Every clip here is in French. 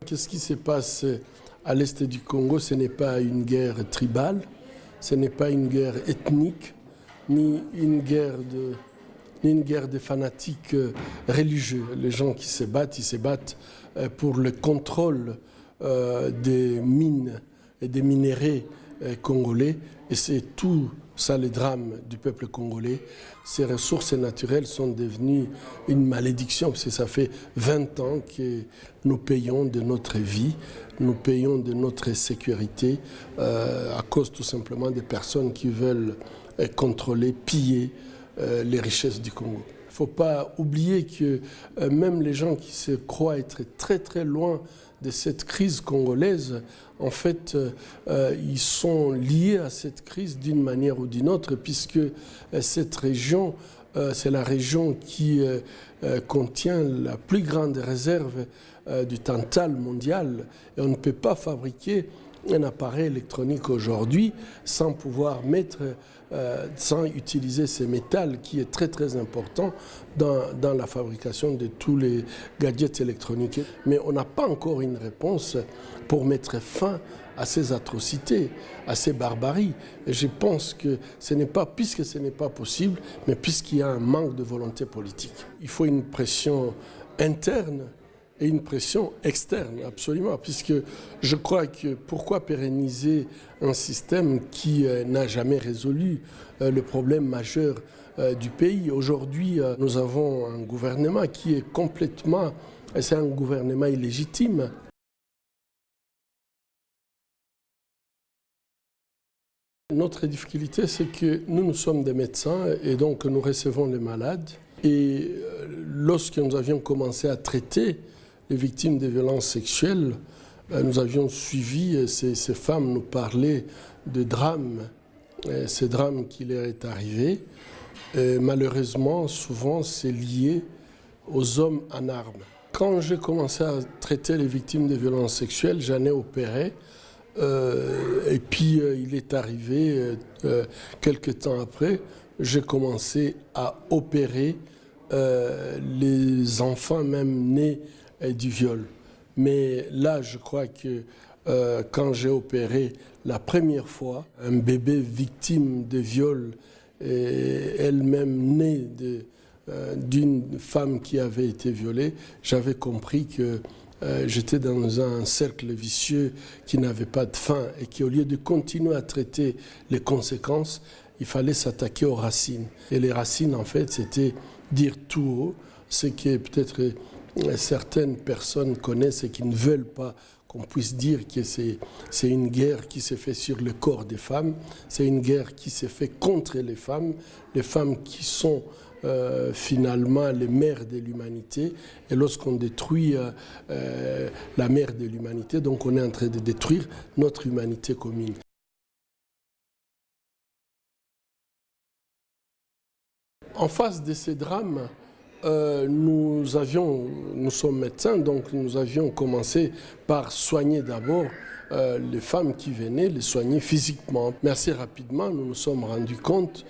Qu'est-ce qui se passe à l'est du Congo? Ce n'est pas une guerre tribale, ce n'est pas une guerre ethnique, ni une guerre de fanatiques religieux. Les gens qui se battent, ils se battent pour le contrôle des mines et des minéraux congolais. Et c'est tout ça le drame du peuple congolais. Ces ressources naturelles sont devenues une malédiction parce que ça fait 20 ans que nous payons de notre vie, nous payons de notre sécurité à cause tout simplement des personnes qui veulent contrôler, piller les richesses du Congo. Il ne faut pas oublier que même les gens qui se croient être très très loin de cette crise congolaise, en fait, ils sont liés à cette crise d'une manière ou d'une autre, puisque cette région, c'est la région qui contient la plus grande réserve du tantal mondial. Et on ne peut pas fabriquer un appareil électronique aujourd'hui sans pouvoir sans utiliser ce métal qui est très très important dans la fabrication de tous les gadgets électroniques. Mais on n'a pas encore une réponse pour mettre fin à ces atrocités, à ces barbaries. Et je pense que ce n'est pas, puisque ce n'est pas possible, mais puisqu'il y a un manque de volonté politique. Il faut une pression interne et une pression externe, absolument, puisque je crois que pourquoi pérenniser un système qui n'a jamais résolu le problème majeur du pays? Aujourd'hui, nous avons un gouvernement qui est complètement, c'est un gouvernement illégitime. Notre difficulté, c'est que nous sommes des médecins et donc nous recevons les malades. Et lorsque nous avions commencé à traiter les victimes de violences sexuelles, nous avions suivi ces femmes nous parler de drames, ces drames qui leur est arrivé. Et malheureusement, souvent, c'est lié aux hommes en armes. Quand j'ai commencé à traiter les victimes de violences sexuelles, j'en ai opéré. Et puis, il est arrivé, quelques temps après, j'ai commencé à opérer les enfants même nés du viol. Mais là, je crois que quand j'ai opéré la première fois un bébé victime de viol, elle-même née d'une femme qui avait été violée, j'avais compris que j'étais dans un cercle vicieux qui n'avait pas de fin et qui, au lieu de continuer à traiter les conséquences, il fallait s'attaquer aux racines. Et les racines, en fait, c'était dire tout haut ce que peut-être certaines personnes connaissent et qui ne veulent pas qu'on puisse dire que c'est une guerre qui s'est faite sur le corps des femmes, c'est une guerre qui s'est faite contre les femmes qui sont finalement les mères de l'humanité. Et lorsqu'on détruit la mère de l'humanité, donc on est en train de détruire notre humanité commune. En face de ces drames, nous sommes médecins, donc nous avions commencé par soigner d'abord les femmes qui venaient, les soigner physiquement. Mais assez rapidement, nous nous sommes rendus compte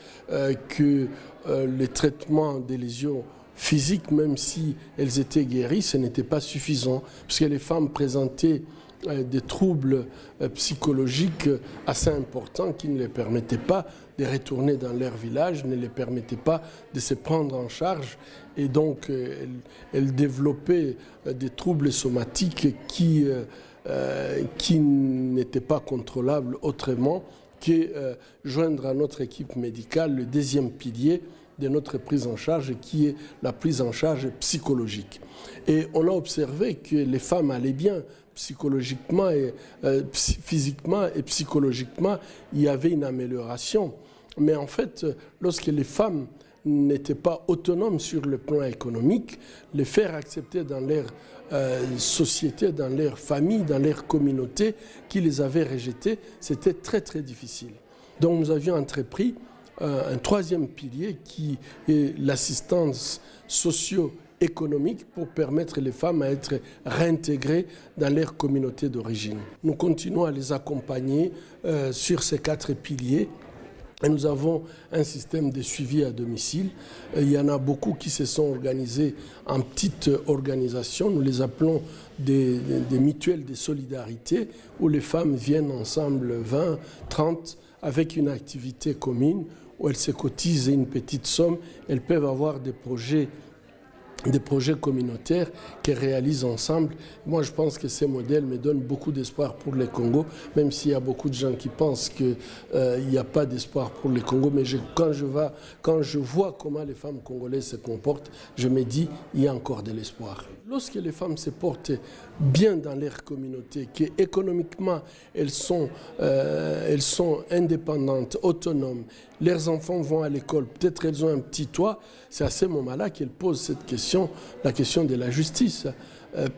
que les traitements des lésions physiques, même si elles étaient guéries, ce n'était pas suffisant, puisque les femmes présentaient des troubles psychologiques assez importants qui ne les permettaient pas de retourner dans leur village, ne les permettaient pas de se prendre en charge. Et donc, elles développaient des troubles somatiques qui n'étaient pas contrôlables autrement que joindre à notre équipe médicale le deuxième pilier de notre prise en charge, qui est la prise en charge psychologique. Et on a observé que les femmes allaient bien psychologiquement, et physiquement et psychologiquement, il y avait une amélioration. Mais en fait, lorsque les femmes n'étaient pas autonomes sur le plan économique, les faire accepter dans leur société, dans leur famille, dans leur communauté qui les avaient rejetées, c'était très très difficile. Donc nous avions entrepris un troisième pilier qui est l'assistance socio économiques pour permettre les femmes à être réintégrées dans leur communauté d'origine. Nous continuons à les accompagner sur ces 4 piliers. Et nous avons un système de suivi à domicile. Il y en a beaucoup qui se sont organisés en petites organisations. Nous les appelons des mutuelles de solidarité où les femmes viennent ensemble 20, 30 avec une activité commune où elles se cotisent une petite somme. Elles peuvent avoir des projets communautaires qu'elles réalisent ensemble. Moi, je pense que ces modèles me donnent beaucoup d'espoir pour le Congo, même s'il y a beaucoup de gens qui pensent qu'il n'y a pas d'espoir pour le Congo. Mais quand je vois comment les femmes congolaises se comportent, je me dis qu'il y a encore de l'espoir. Lorsque les femmes se portent bien dans leur communauté, qu'économiquement elles sont indépendantes, autonomes, leurs enfants vont à l'école, peut-être elles ont un petit toit, c'est à ce moment-là qu'elles posent cette question, la question de la justice.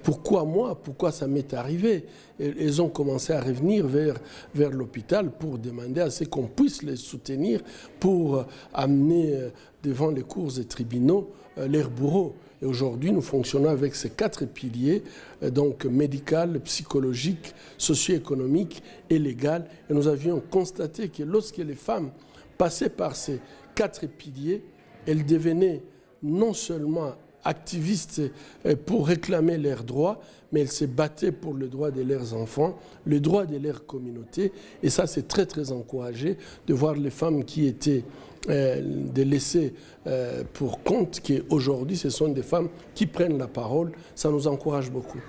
Pourquoi moi? Pourquoi ça m'est arrivé? Elles ont commencé à revenir vers l'hôpital pour demander à ce qu'on puisse les soutenir pour amener devant les cours et tribunaux leurs bourreaux. Et aujourd'hui, nous fonctionnons avec ces 4 piliers, donc médical, psychologique, socio-économique et légal. Et nous avions constaté que lorsque les femmes passaient par ces 4 piliers, elles devenaient non seulement activistes pour réclamer leurs droits, mais elles se battaient pour le droit de leurs enfants, le droit de leur communauté. Et ça, c'est très, très encouragé de voir les femmes qui étaient délaissées pour compte, qu'aujourd'hui, ce sont des femmes qui prennent la parole. Ça nous encourage beaucoup.